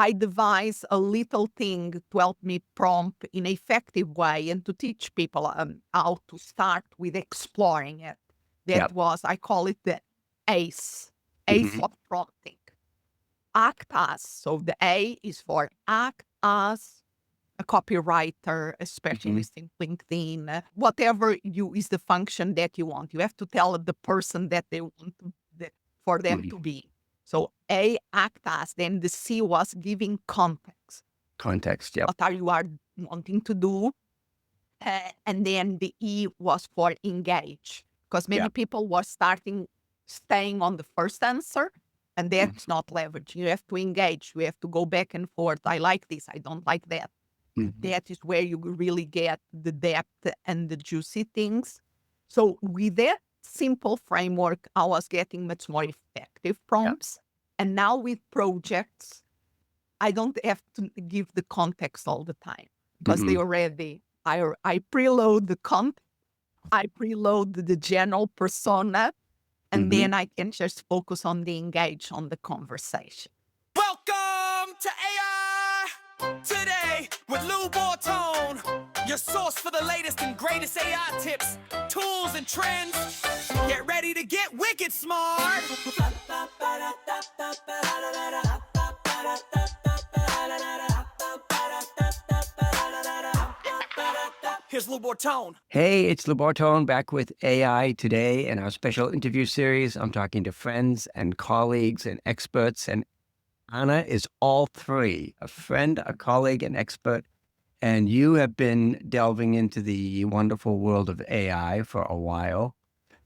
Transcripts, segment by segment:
I devise a little thing to help me prompt in an effective way and to teach people how to start with exploring it. That Yep. was, I call it the ACE Hmm. of prompting. Act as. So the A is for act as a copywriter, a Hmm. specialist in LinkedIn, whatever you is the function that you want. You have to tell the person that they want for them Hmm. to be. So A, act as. Then the C was giving context. Context. Yep. What are you are wanting to do? And then the E was for engage, because many Yep. people were staying on the first answer, and that's not leverage. You have to engage. You have to go back and forth. I like this. I don't like that. Hmm. That is where you really get the depth and the juicy things. So with that simple framework, I was getting much more effective Yep. prompts. And now with projects, I don't have to give the context all the time because Hmm. they already, I preload the content, I preload the general persona, and Hmm. then I can just focus on the engage on the conversation. Welcome to AI Today with Lou Bortone, your source for the latest and greatest AI tips, tools, and trends. Get ready to get wicked smart. Here's Lou Bortone. Hey, it's Labortone back with AI today in our special interview series. I'm talking to friends and colleagues and experts, and Anna is all three: a friend, a colleague, an expert. And you have been delving into the wonderful world of AI for a while.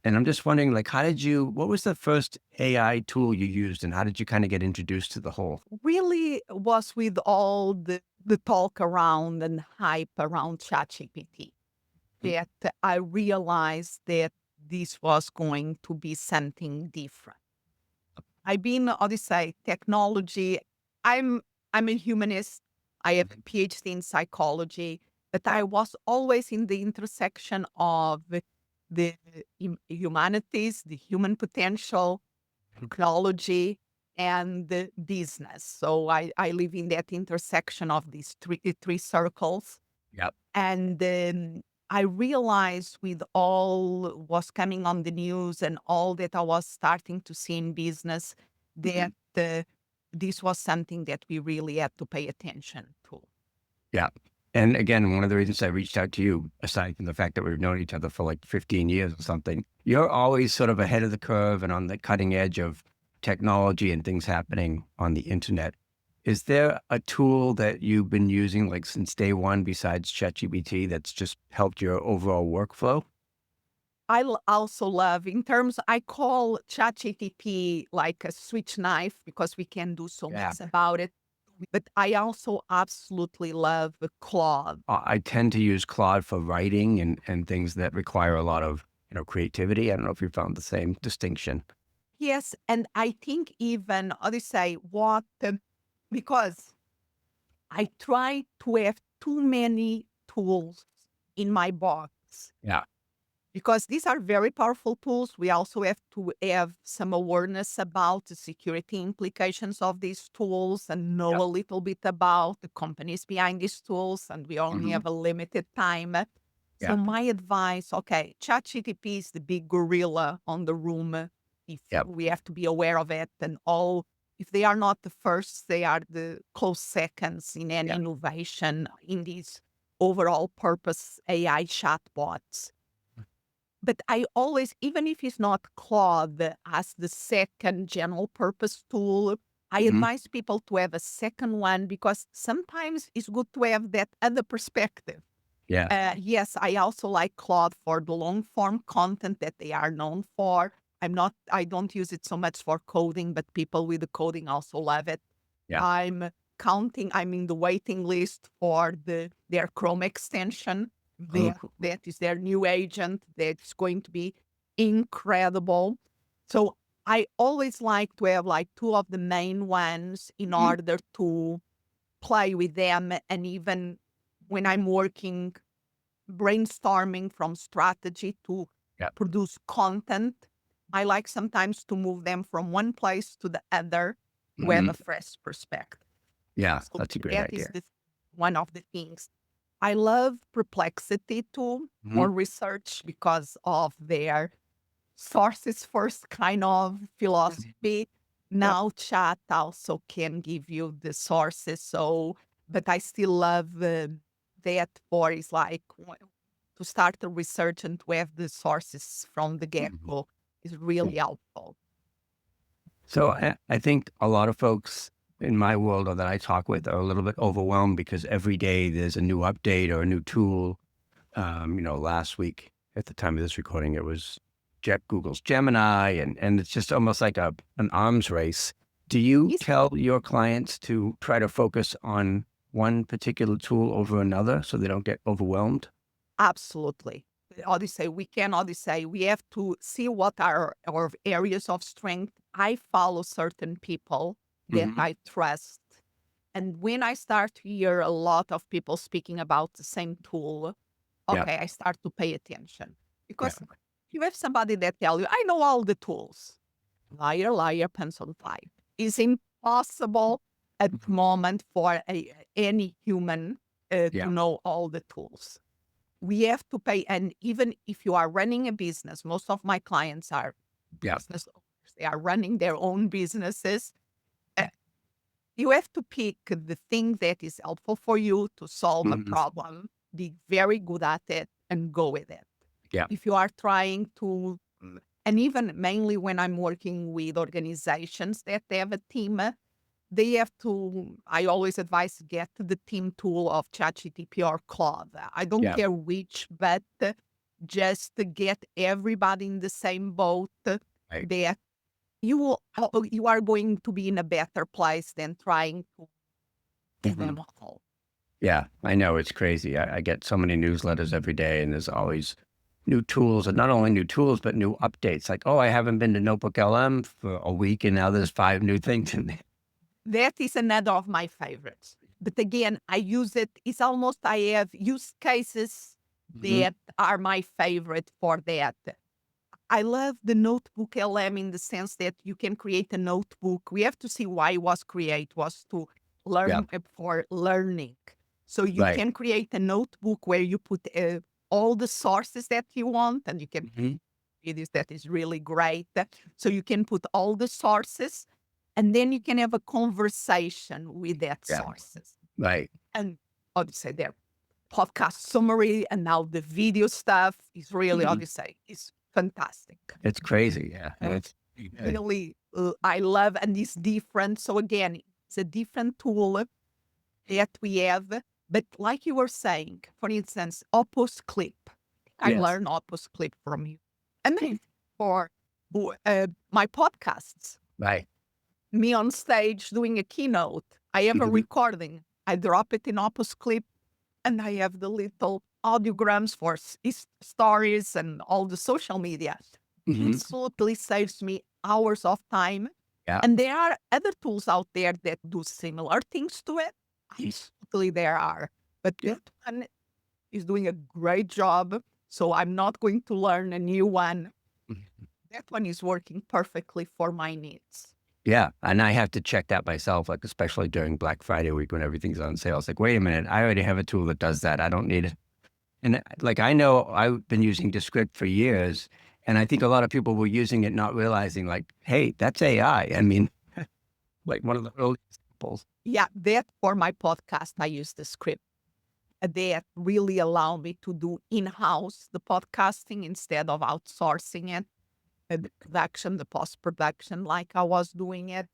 And I'm just wondering, like, what was the first AI tool you used and how did you kind of get introduced to the whole? Really was with all the talk around and hype around ChatGPT that I realized that this was going to be something different. I've been, how do you say, technology. I'm I'm a humanist. I have a PhD in psychology, but I was always in the intersection of the humanities, the human potential, technology, and the business. So I live in that intersection of these three circles. Yep. And I realized with all was coming on the news and all that I was starting to see in business that this was something that we really had to pay attention to. Yeah. And again, one of the reasons I reached out to you, aside from the fact that we've known each other for like 15 years or something, you're always sort of ahead of the curve and on the cutting edge of technology and things happening on the internet. Is there a tool that you've been using like since day one besides ChatGPT that's just helped your overall workflow? Also love in terms I call ChatGPT like a switch knife because we can do so Yeah. much about it. But I also absolutely love Claude. I tend to use Claude for writing and things that require a lot of, creativity. I don't know if you found the same distinction. Yes, and I think even how do you say what because I try to have too many tools in my box Yeah. because these are very powerful tools. We also have to have some awareness about the security implications of these tools and know Yep. a little bit about the companies behind these tools. And we only Hmm. have a limited time. So Yeah. my advice, okay, ChatGPT is the big gorilla on the room. If Yep. we have to be aware of it and all, if they are not the first, they are the close seconds in any Yep. innovation in these overall purpose AI chatbots. But I always, even if it's not Claude as the second general purpose tool, I Hmm. advise people to have a second one because sometimes it's good to have that other perspective. Yeah. Yes, I also like Claude for the long form content that they are known for. I don't use it so much for coding, but people with the coding also love it. Yeah. I'm in the waiting list for their Chrome extension. Oh, That is their new agent that's going to be incredible. So I always like to have like two of the main ones in mhm. order to play with them. And even when I'm working, brainstorming from strategy to Yep. produce content, I like sometimes to move them from one place to the other to have Mhm. a fresh perspective. Yeah, So that's a great that is idea. one of the things. I love Perplexity too Mhm. for research because of their sources first kind of philosophy. Yep. Now chat also can give you the sources. So, but I still love that for is like to start the research and to have the sources from the get Mhm. go is Yeah. really helpful. So I think a lot of folks in my world or that I talk with are a little bit overwhelmed because every day there's a new update or a new tool. Last week at the time of this recording, it was Google's Gemini, and it's just almost like an arms race. Do you Yes, tell your clients to try to focus on one particular tool over another so they don't get overwhelmed? absolutely. Odyssey, we can Odyssey. We have to see what are our areas of strength. I follow certain people that Hmm. I trust. And when I start to hear a lot of people speaking about the same tool, Yeah, okay, I start to pay attention. yeah, Because you have somebody that tell you, I know all the tools. Liar, liar, pencil five. It's impossible at the moment for any human to yeah, know all the tools. We have to pay, and even if you are running a business, most of my clients are yeah. business owners. They are running their own businesses. uh, you have to pick the thing that is helpful for you to solve a Mhm. problem, be very good at it, and go with it. Yeah, If you are trying to, and even mainly when I'm working with organizations that they have a team, they have to, I always advise get the team tool of ChatGPT or Claude. I don't yeah, care which, but just to get everybody in the same boat, right. that you are going to be in a better place than trying to do Mhm. them all. Yeah, I know it's crazy. I get so many newsletters every day, and there's always new tools, and not only new tools, but new updates. Like, oh, I haven't been to Notebook LM for a week, and now there's 5 new things in there. That is another of my favorites. But again, I use it. It's almost I have use cases Mhm. that are my favorite for that. I love the notebook LM in the sense that you can create a notebook. We have to see why it was created, was to Yeah, learn for learning. So you right. can create a notebook where you put all the sources that you want, and you can Mhm. videos that is really great. So you can put all the sources, and then you can have a conversation with that Yeah, sources. right. And obviously, their podcast summary and now the video stuff is really, Mhm. obviously, is fantastic. It's crazy. Yeah, and Uh, it's good. Really, I love, and it's different. So again, it's a different tool that we have. But like you were saying, for instance, Opus Clip. I Yes. learned Opus Clip from you. And then for my podcasts, Right. me on stage doing a keynote, I have a Mhm. recording. I drop it in Opus Clip, and I have the little audiograms for stories and all the social media. Mhm. Absolutely saves me hours of time. Yeah. And there are other tools out there that do similar things to it. Absolutely, there are. But Yeah. that one is doing a great job. So I'm not going to learn a new one. Mhm. That one is working perfectly for my needs. Yeah, and I have to check that myself, like, especially during Black Friday week when everything's on sale. It's like, "Wait a minute, I already have a tool that does that. I don't need it." And, like, I know I've been using Descript for years, and I think a lot of people were using it not realizing, like, "Hey, that's AI." I mean, like, one of the early examples. Yeah, that for my podcast, I use the script that really allow me to do in-house the podcasting instead of outsourcing it, the production, the post-production, like I was doing it.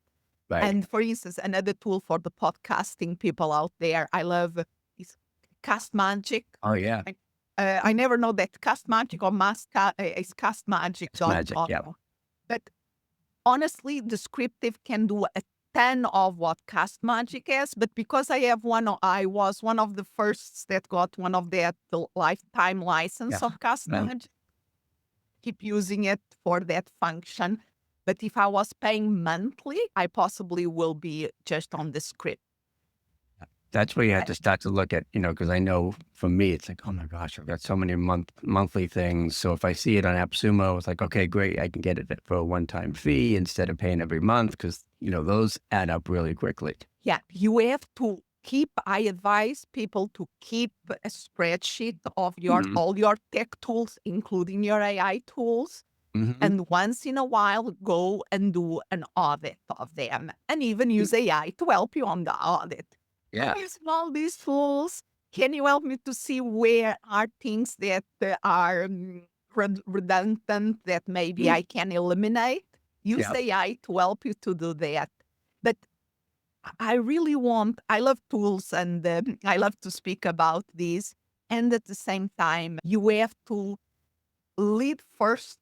Right. And for instance, another tool for the podcasting people out there, I love is Cast Magic. Oh, yeah. I never know that Cast Magic or is It's magic, castmagic.com. yeah. But honestly, Descriptive can do a ton of what Cast Magic is, but because I was one of the firsts that got one of the lifetime Yeah. license of Cast Well, Magic, keep using it for that function. But if I was paying monthly, I possibly will be just on the script. that's where you have I- to start to look at, because I know for me, it's like, "Oh my gosh, I've got so many monthly things." So if I see it on AppSumo, it's like, "Okay, great. I can get it for a one-time fee instead of paying every month because those add up really quickly." Yeah, you have to keep, I advise people to keep a spreadsheet of Mhm. all your tech tools, including your AI tools. Mhm. And once in a while, go and do an audit of them and even use AI to help you on the audit. Yeah. Using all these tools, can you help me to see where are things that are redundant that maybe Mm. I can eliminate? Use Yep. AI to help you to do that. But I really want, I love tools and I love to speak about these. And at the same time, you have to lead first,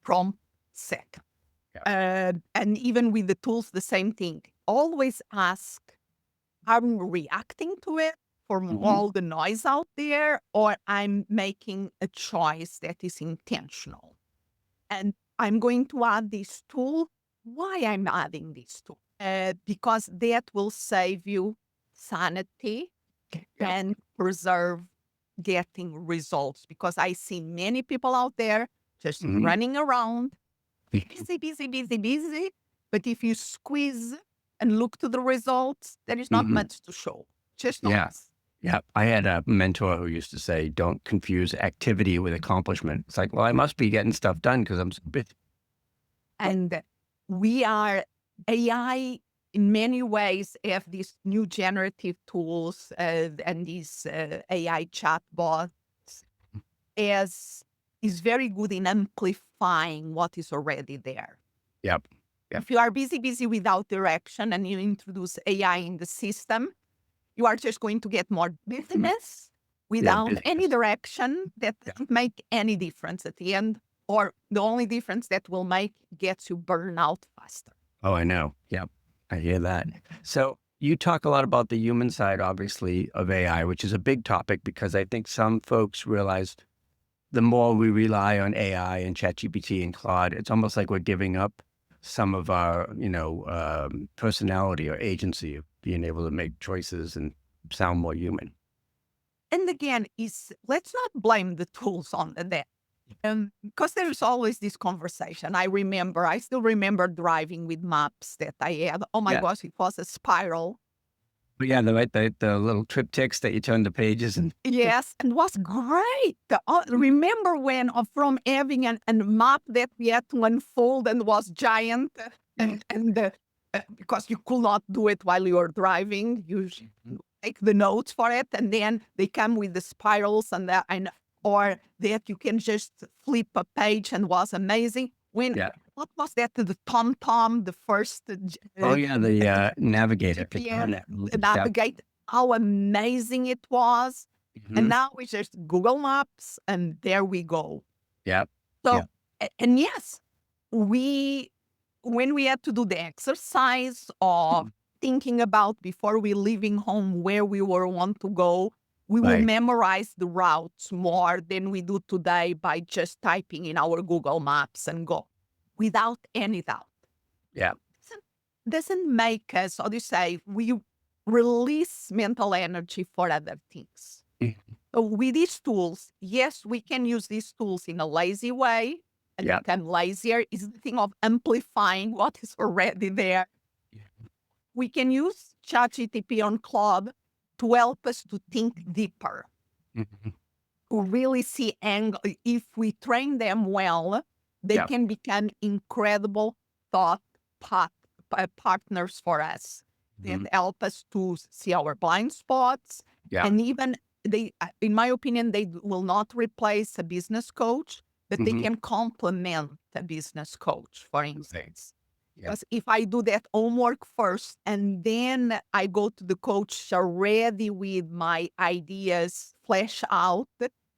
prompt second. Yep. And even with the tools, the same thing. Always ask, I'm reacting to it from Mhm. all the noise out there, or I'm making a choice that is intentional. And I'm going to add this tool. Why I'm adding this tool? Because that will save you sanity Yep. and preserve getting results. Because I see many people out there just Mhm. running around, busy, busy, busy, busy. But if you squeeze and look to the results, there is not Mhm. much to show. Just Yeah. noise. Yeah. I had a mentor who used to say, don't confuse activity with accomplishment. It's like, well, I must be getting stuff done because I'm so busy. And we are AI in many ways have these new generative tools and these AI chatbots as is very good in amplifying what is already there. Yep. Yep. If you are busy, busy without direction and you introduce AI in the system, you are just going to get more busyness Yeah. without any Busyness. direction that Yeah. doesn't make any difference at the end, or the only difference that will make gets you burn out faster. Oh, I know. Yep. I hear that. So you talk a lot about the human side, obviously, of AI, which is a big topic because I think some folks realize the more we rely on AI and ChatGPT and Claude, it's almost like we're giving up some of our, personality or agency of being able to make choices and sound more human. And again, is let's not blame the tools on that. Because there's always this conversation. I still remember driving with maps that I had. Oh my Yeah. gosh, it was a spiral. But yeah, the little triptychs that you turn the pages and Yes, and was great. Remember when from having a map that we had to unfold and was giant, because you could not do it while you were driving, take the notes for it, and then they come with the spirals or that you can just flip a page and was amazing. When yeah. what was that? The TomTom, the first Oh yeah, the navigator could turn GPS it. Yep. navigate, how amazing it was. And Mhm. now we just Google Maps and there we go. Yep. So, Yep. and yes, we, when we had to do the exercise of thinking about before we leaving home where we were want to go, we will Right. memorize the routes more than we do today by just typing in our Google Maps and go without any doubt. Yeah. doesn't doesn't make us, how do you say, we release mental energy for other things. Mhm. So with these tools, yes, we can use these tools in a lazy way and Yep. become lazier. Is the thing of amplifying what is already there. We can use ChatGPT on Claude to help us to think deeper, Mhm. to really see angle. If we train them well, they Yep. can become incredible thought path, partners for us that Mhm. help us to see our blind spots. Yeah. And even they, in my opinion, they will not replace a business coach, but they Mhm. can complement a business coach, for Right. instance. Yep. Because if I do that homework first and then I go to the coach already with my ideas flesh out,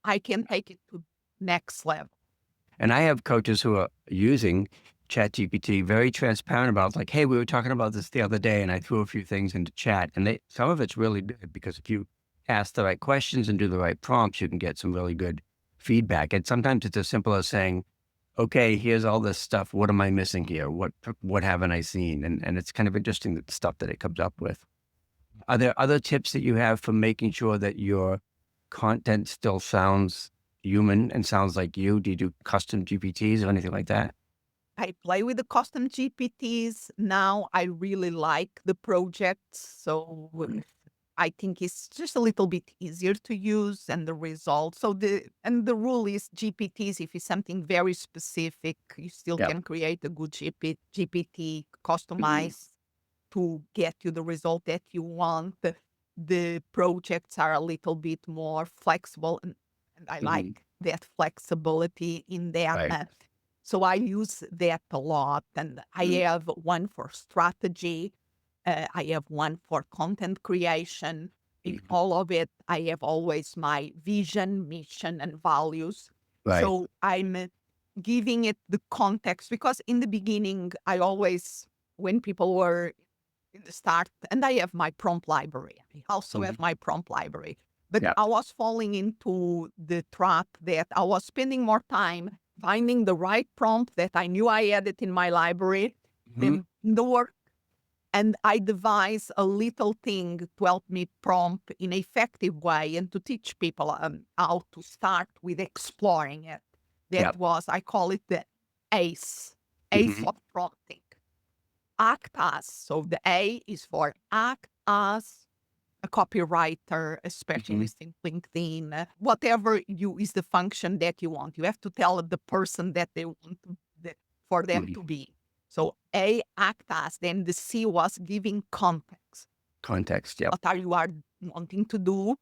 I can take it to next level. And I have coaches who are using ChatGPT, very transparent about, like, hey, we were talking about this the other day, and I threw a few things into chat, and some of it's really good because if you ask the right questions and do the right prompts, you can get some really good feedback. And sometimes it's as simple as saying, okay, here's all this stuff. What am I missing here? What haven't I seen? And it's kind of interesting the stuff that it comes up with. Are there other tips that you have for making sure that your content still sounds human and sounds like you? Do you do custom GPTs or anything like that? I play with the custom GPTs. Now I really like the projects. So I think it's just a little bit easier to use and the results. So the rule is GPTs, if it's something very specific, you still Yep. can create a good GPT Mhm. customized to get you the result that you want. The projects are a little bit more flexible, and I Mhm. like that flexibility in that. Right. So I use that a lot, and I Mhm. have one for strategy. I have one for content creation. In Mhm. all of it, I have always my vision, mission, and values. Right. So I'm giving it the context because in the beginning, I always, when people were in the start, and I have my prompt library. I also have Mhm. my prompt library. But Yep. I was falling into the trap that I was spending more time finding the right prompt that I knew I had it in my library Mhm. than the work. And I devised a little thing to help me prompt in an effective way and to teach people how to start with exploring it. That Yep. was, I call it the ACE Mhm. of prompting. Act as. So the A is for act as a copywriter, a Mhm. specialist in LinkedIn, whatever you is the function that you want. You have to tell the person that they want for them Mhm. to be. So A, act as. Then the C was giving context. Context. Yep. What are you are wanting to do?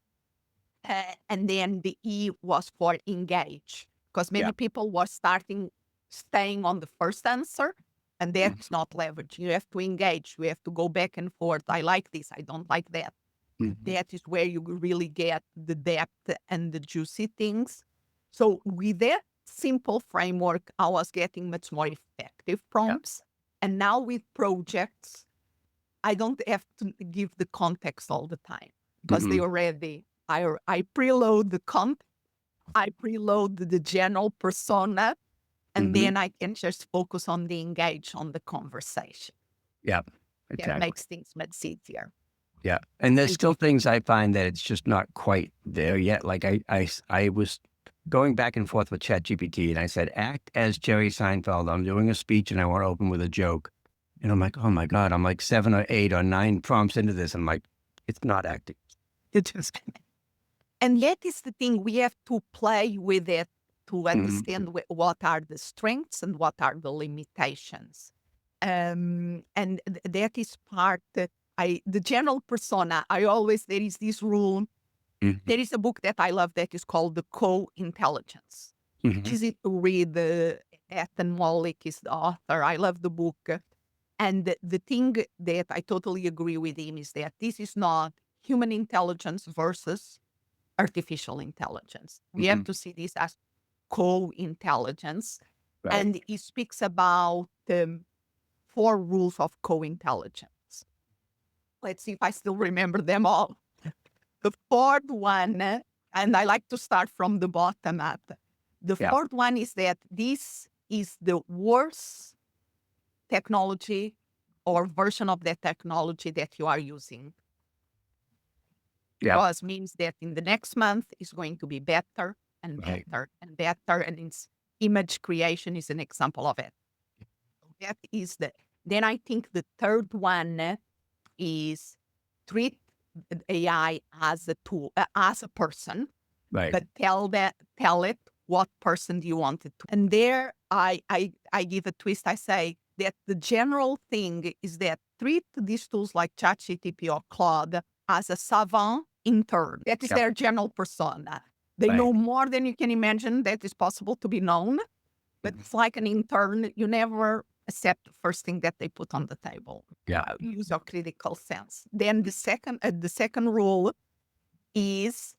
And then the E was for engage, because many Yep. people were staying on the first answer, and Mhm. that's not leverage. You have to engage. You have to go back and forth. I like this. I don't like that. Mhm. That is where you really get the depth and the juicy things. So with that simple framework, I was getting much more effective Yep. prompts. And now with projects, I don't have to give the context all the time because they Mhm. already, I preload the content, I preload the general persona, and Mhm. then I can just focus on the engage on the conversation. Yep. That Exactly. makes things much easier. Yeah. And there's still things I find that it's just not quite there yet. Like I was going back and forth with ChatGPT and I said, act as Jerry Seinfeld. I'm doing a speech and I want to open with a joke. And I'm like, oh my God, I'm like 7 or 8 or 9 prompts into this. I'm like, it's not acting. It just And that is the thing, we have to play with it to Mhm. understand what are the strengths and what are the limitations. And that is part that the general persona, there is this rule. Mhm. There is a book that I love that is called The Co-Intelligence. Mhm. Easy to read. Ethan Mollick is the author. I love the book. And the thing that I totally agree with him is that this is not human intelligence versus artificial intelligence. We have Mhm. to see this as co-intelligence. Right. And he speaks about 4 rules of co-intelligence. Let's see if I still remember them all. The fourth one, and I like to start from the bottom up. The Yeah. fourth one is that this is the worst technology or version of that technology that you are using. Yeah. Because means that in the next month is going to be better and Right. better and better. And it's image creation is an example of it. That is then I think the third one is treat AI as a tool, as a person, Right. but tell it what person do you want it to. And there I give a twist. I say that the general thing is that treat these tools like ChatGPT or Claude as a savant intern. That is Yep. their general persona. They Right. know more than you can imagine that is possible to be known, but Mhm. it's like an intern. You never accept the first thing that they put on the table. Yeah. Use your critical sense. Then the second rule is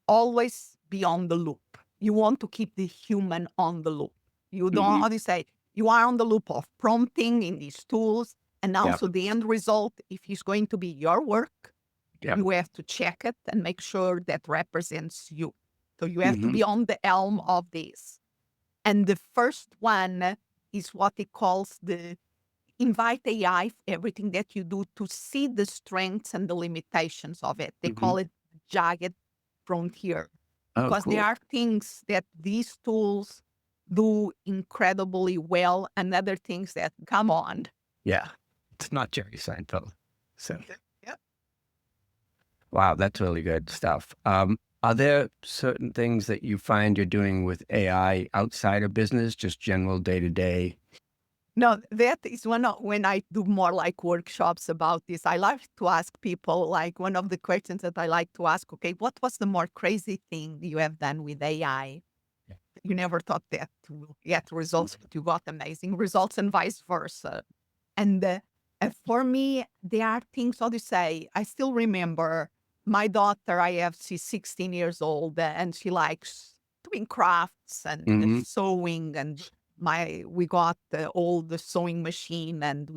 always be on the loop. You want to keep the human on the loop. You don't, Mhm. how do you say, you are on the loop of prompting in these tools. And Yep. also the end result, if it's going to be your work, Yep. you have to check it and make sure that represents you. So you have to Mhm. be on the helm of this. And the first one is what he calls the invite AI, everything that you do, to see the strengths and the limitations of it. They Mhm. call it jagged frontier Oh, because there cool. are things that these tools do incredibly well, and other things that, come on. Yeah. It's not Jerry Seinfeld. So, Yeah. wow, that's really good stuff. Are there certain things that you find you're doing with AI outside of business, just general day to day? No, that is when I do more like workshops about this. I like to ask people, like, one of the questions that I like to ask, okay, what was the more crazy thing you have done with AI? Yeah. You never thought that you will get results, but you got amazing results, and vice versa. And for me, there are things, how do you say, I still remember my daughter, she's 16 years old, and she likes doing crafts and Mm-hmm. sewing. And we got the old sewing machine, and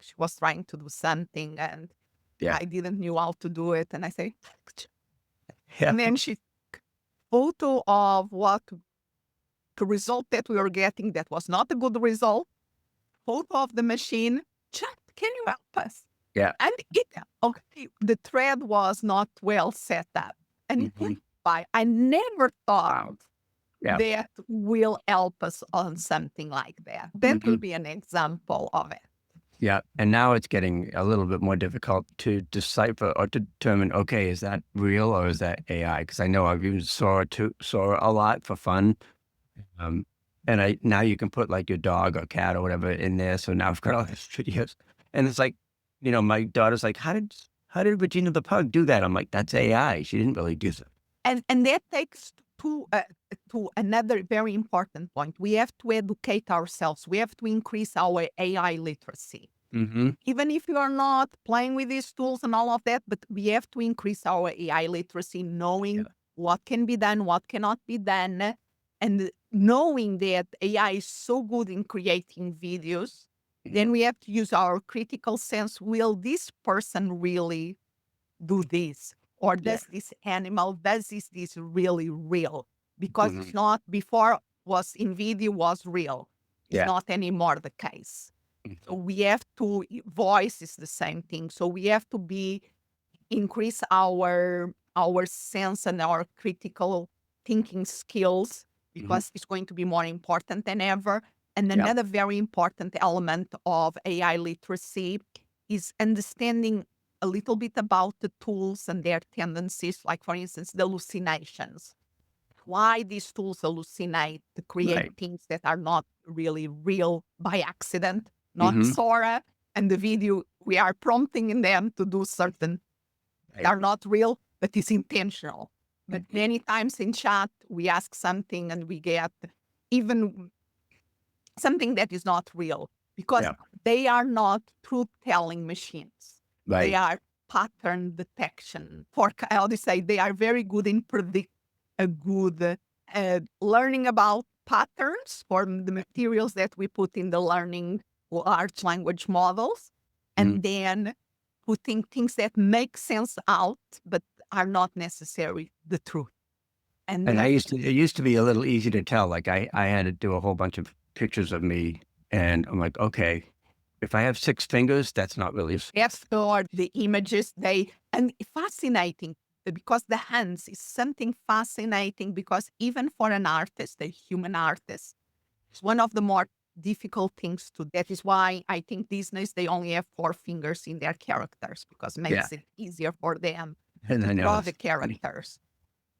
she was trying to do something, and Yeah. I didn't knew how to do it. And I say, Yeah. and then she photo of what the result that we were getting that was not a good result, photo of the machine. Chat, can you help us? Yeah. And okay, the thread was not well set up. And it Mhm. went by. I never thought Yeah. that will help us on something like that. That will Mhm. be an example of it. Yeah. And now it's getting a little bit more difficult to decipher or to determine, okay, is that real or is that AI? Because I know I've used Sora a lot for fun. Um, and now you can put like your dog or cat or whatever in there. So now I've got all these videos. And it's like, my daughter's like, how did Regina the pug do that? I'm like, that's AI. She didn't really do that. And that takes to another very important point. We have to educate ourselves. We have to increase our AI literacy. Mm-hmm. Even if you are not playing with these tools and all of that, but we have to increase our AI literacy, knowing Yeah. what can be done, what cannot be done, and knowing that AI is so good in creating videos. Then we have to use our critical sense. Will this person really do this? Or Yeah. does this animal, does this really real? Because Mhm. it's not, before was in video was real. It's Yeah. not anymore the case. Mhm. So we have to, voice is the same thing. So we have to increase our sense and our critical thinking skills, Mhm. because it's going to be more important than ever. And Yeah. another very important element of AI literacy is understanding a little bit about the tools and their tendencies, like, for instance, the hallucinations. Why these tools hallucinate, to create Right. things that are not really real by accident, not Mm-hmm. Sora. And the video, we are prompting in them to do certain, they Right. are not real, but it's intentional. But Mhm. many times in chat, we ask something and we get even something that is not real, because Yeah. they are not truth-telling machines. They Right. are pattern detection. For how do you say, they are very good in predict a good learning about patterns for the materials that we put in the learning large language models, Mhm. and then putting things that make sense out but are not necessarily the truth. And And it used to be a little easy to tell. Like I had to do a whole bunch of pictures of me, and I'm like, okay, if I have 6 fingers, that's not really. after the images, and fascinating, because the hands is something fascinating, because even for an artist, a human artist, it's one of the more difficult things to. That is why I think Disney's, they only have 4 fingers in their characters, because it Yeah. makes it easier for them And to I know draw it's the funny. characters.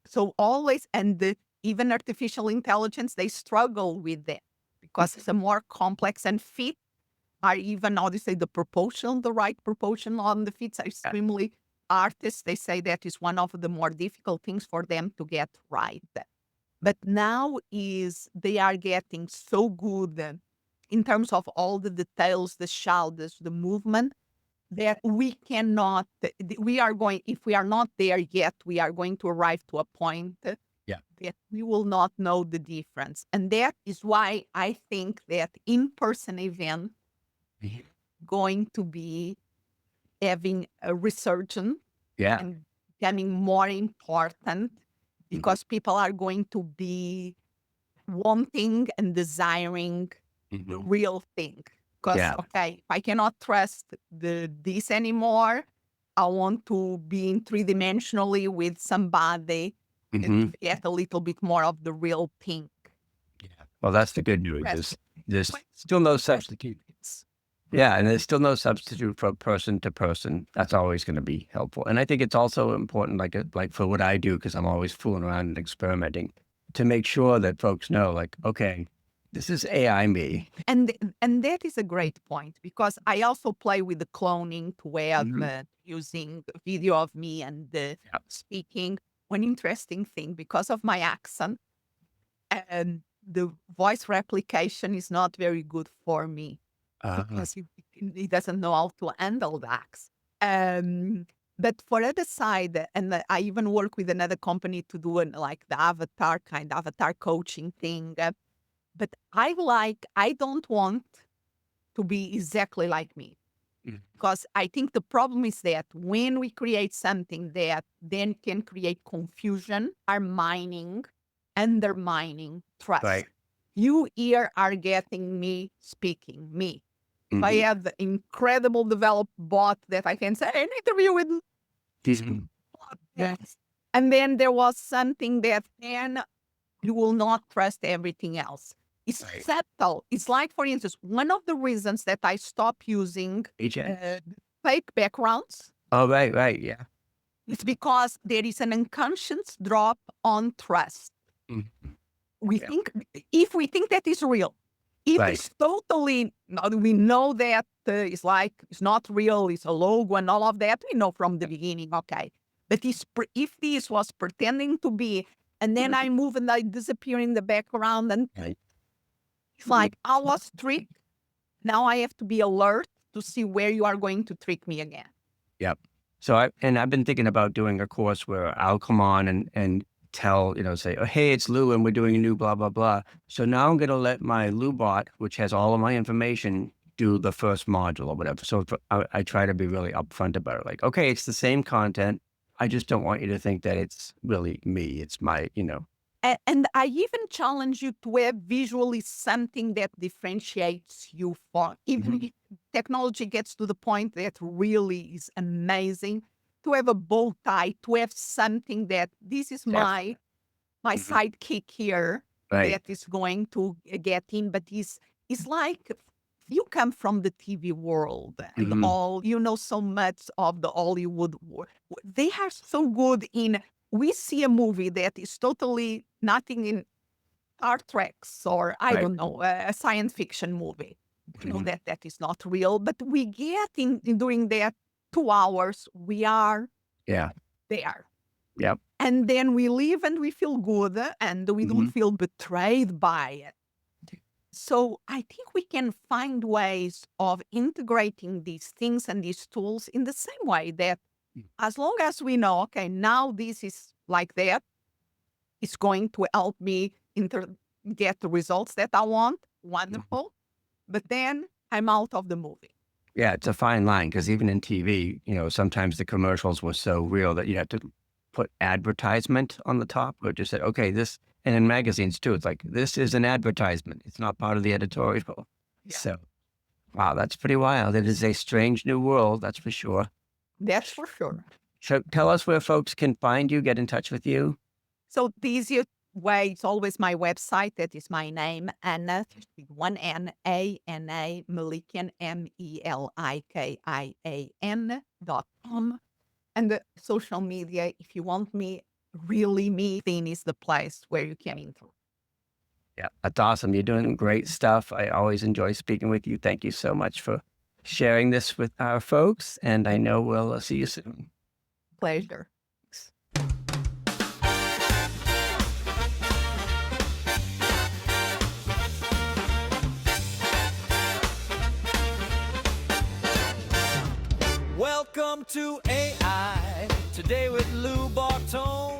So always, and even artificial intelligence, they struggle with that, because it's a more complex, and feet are even, how do you say, the right proportion on the feet are Yeah. extremely, artists, they say that is one of the more difficult things for them to get right. But now is they are getting so good in terms of all the details, the shoulders, the movement, that we cannot, we are going, if we are not there yet, we are going to arrive to a point Yeah. that we will not know the difference. And that is why I think that in-person event Mhm. going to be having a resurgence Yeah. and becoming more important, Mhm. because people are going to be wanting and desiring the Mhm. real thing. Because, Yeah. okay, if I cannot trust this anymore, I want to be in three-dimensionally with somebody and Mhm. to get a little bit more of the real thing. Yeah. Well, that's the good news. There's still no substitute. Yeah, and there's still no substitute for person to person. That's always going to be helpful. And I think it's also important, like for what I do, because I'm always fooling around and experimenting, to make sure that folks know, like, okay, this is AI me. And that is a great point, because I also play with the cloning to where using video of me and speaking. One interesting thing, because of my accent, and the voice replication is not very good for me, because he doesn't know how to handle the accent. But for other side, and I even work with another company to do like the avatar coaching thing. But I don't want to be exactly like me. Because I think the problem is that when we create something that then can create confusion, undermining trust. Right. You here are getting me speaking, me. If I Mhm. have the incredible developed bot that I can say an interview with, yes. And then there was something that then you will not trust everything else. It's Right. subtle. It's like, for instance, one of the reasons that I stopped using Agent. fake backgrounds Oh, right, yeah. is because there is an unconscious drop on trust. Mhm. We Yeah. think, if we think that is real, if Right. it's totally, we know that it's not real, it's a logo and all of that, we know from the beginning, okay. But if this was pretending to be, and then I move and I disappear in the background, and Right. it's like, I was tricked. Now I have to be alert to see where you are going to trick me again. Yep. So I've been thinking about doing a course where I'll come on and tell, say, oh, hey, it's Lou and we're doing a new blah, blah, blah. So now I'm going to let my Lou bot, which has all of my information, do the first module or whatever. So I try to be really upfront about it. Like, okay, it's the same content. I just don't want you to think that it's really me. It's my, And I even challenge you to have visually something that differentiates you from, even if technology gets to the point that really is amazing, to have a bow tie, to have something that this is my sidekick here Right. that is going to get in. But it's like you come from the TV world and all, so much of the Hollywood world. They are so good in, we see a movie that is totally nothing in Star Trek's or I Right. don't know, a science fiction movie. You know that is not real, but we get in during that 2 hours, we are Yeah. there. Yep. And then we leave and we feel good and we don't feel betrayed by it. So I think we can find ways of integrating these things and these tools in the same way that as long as we know, okay, now this is like that, it's going to help me get the results that I want. Wonderful. But then I'm out of the movie. Yeah, it's a fine line because even in TV, sometimes the commercials were so real that you had to put advertisement on the top or just say, okay, this, and in magazines too, it's like, this is an advertisement. It's not part of the editorial. Yeah. So, wow, that's pretty wild. It is a strange new world, that's for sure. That's for sure. So tell us where folks can find you, get in touch with you. So the easiest way, it's always my website. That is my name, Anna, one N, A-N-A, Melikian, Melikian.com. And the social media, if you want me, really me, then is the place where you can interact. Yeah, that's awesome. You're doing great stuff. I always enjoy speaking with you. Thank you so much for sharing this with our folks. And I know we'll see you soon. Pleasure. Welcome to AI, today with Lou Bartone.